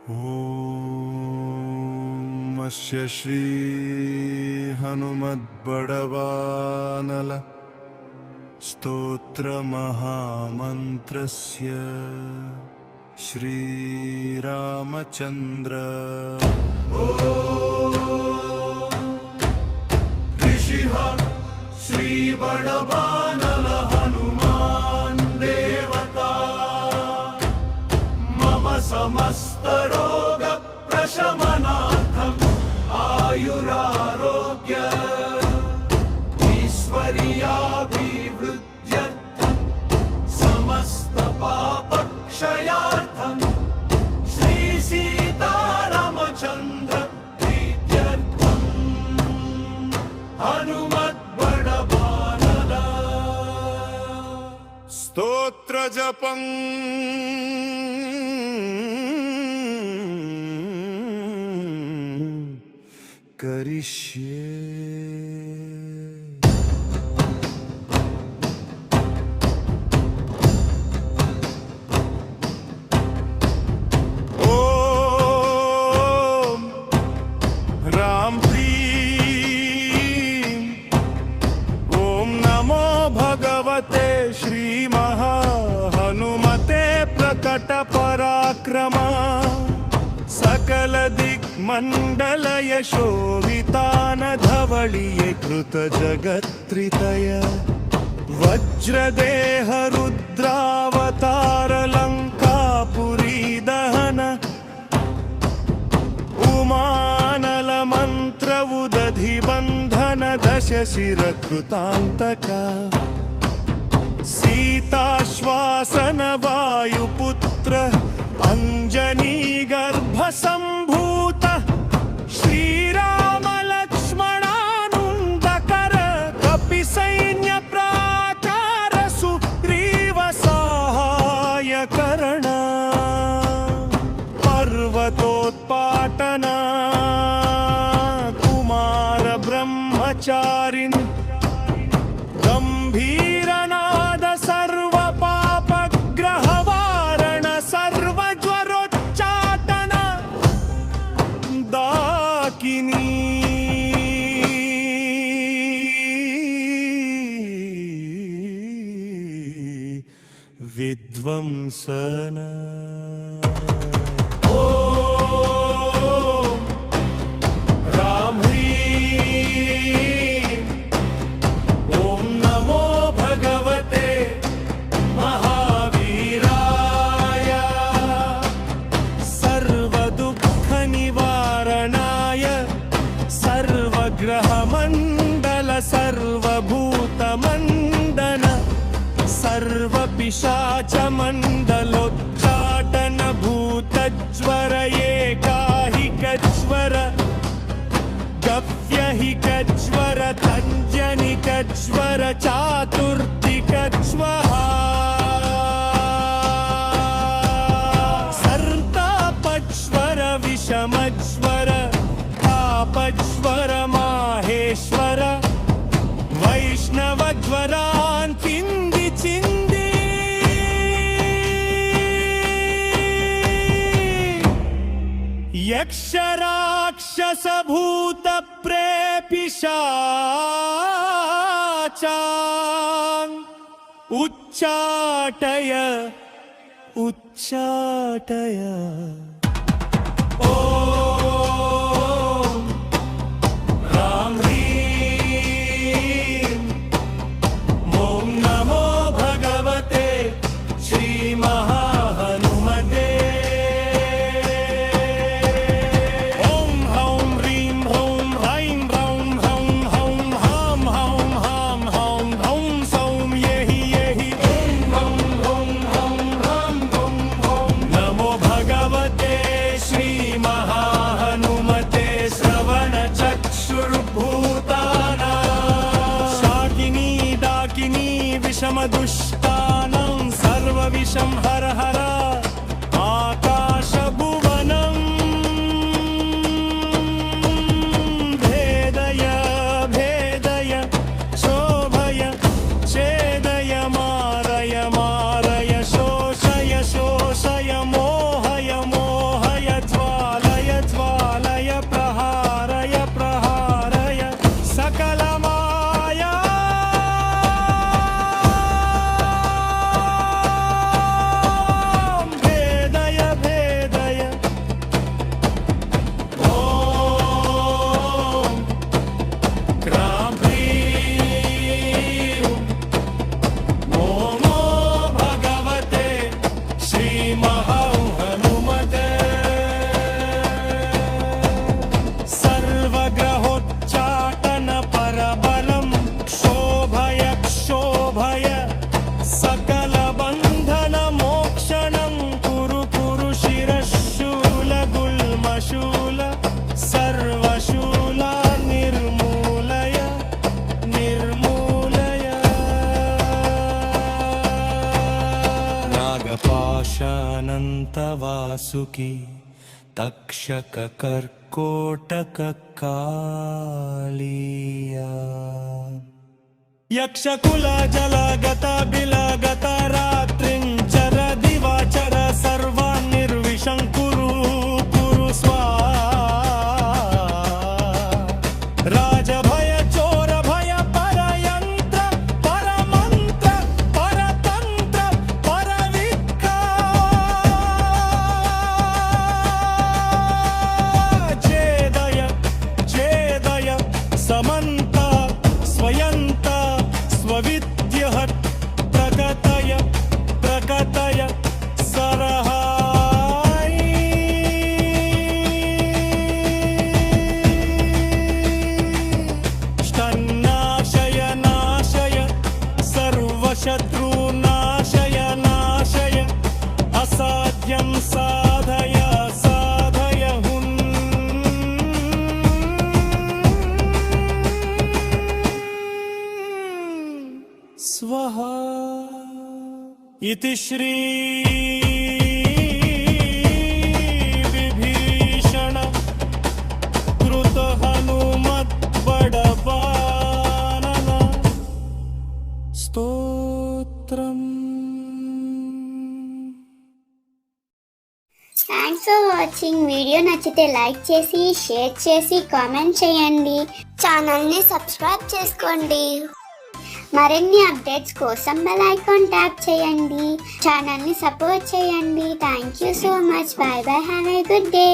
ॐ अस्य श्री हनुमद्बडवानल स्तोत्रमहामन्त्रस्य श्रीरामचन्द्र ऋषिः श्रीबडवानल हनुमान् देवता मम समस्तरोग प्रशमनार्थम् आयुरारोग्य ऐश्वर्याभिवृद्ध्यर्थम् समस्त पापक्षयार्थम् श्री सीतारामचन्द्र प्रीत्यर्थम् हनुमद्बडवानल स्तोत्र जपम् करिष्ये। ॐ राम प्रीं ॐ नमो भगवते श्रीमहाहनुमते प्रकट पराक्रमा सकल दिग्मंडल यशोवितान धवलिये कृत जगत्त्रितय वज्रदेह रुद्रावतार लंकापुरी दहन उमानल मंत्र उदधि बंधन दश शिर कृतांतका सीताश्वासन वायुपुत्र अंजनी गर्भ संभूत श्रीराम लक्ष्मणानुन्दकर कपि सैन्य प्राकार सुग्रीव सहाय करण पर्वतोत्पाटना कुमार ब्रह्मचारिन् गंभीरनाद सर्व पापग्रहवारण सर्वज्वरोच्चाटन दाकिनी विध्वंसन ग्रहमंडल सर्वभूतमंडन सर्वपिशाच मंडलोच्चाटन भूतज्वर एकाहिकज्वर गव्यहिकज्वर तञ्जनिकज्वर चातुर्दिकज्वर सर्तापज्वर विषमज्वर तापज्वर माहेश्वर वैष्णवज्वरान् चिन्धि चिन्धि यक्षराक्षसभूतप्रेपिशाचान् उच्चाटय उच्चाटय। भगवते వాసుకి తక్షక కర్కోటక కాళీయా యక్షకుల జలగత బిలగత రాత్రించర దివాచర సర్వాన్నిర్విషం కురు కురు రాజభయ చోర భయ పరయంత్ర పరమంత్ర పరతంత్ర పరవిక్కా చేదయ చేదయ సమంత స్వయంత స్వవిద్య ప్రకటయ ప్రకటయ సరహాయి నాశయ నాశయ సర్వశత్రునాశయ నాశయ అసాధ్యం సాధయ సాధయ హున్ స్వహా ఇతి శ్రీ విభీషణ కృత హనుమత్ బడబానన స్తోత్రం. Thanks for watching. వీడియో నచ్చితే లైక్ చేసి షేర్ చేసి కామెంట్ చేయండి. ఛానల్ని సబ్స్క్రైబ్ చేసుకోండి. మరిన్ని అప్డేట్స్ కోసం బెల్ ఐకాన్ ట్యాప్ చేయండి. ఛానల్ని సపోర్ట్ చేయండి. Thank you so much. By by. Have a good day.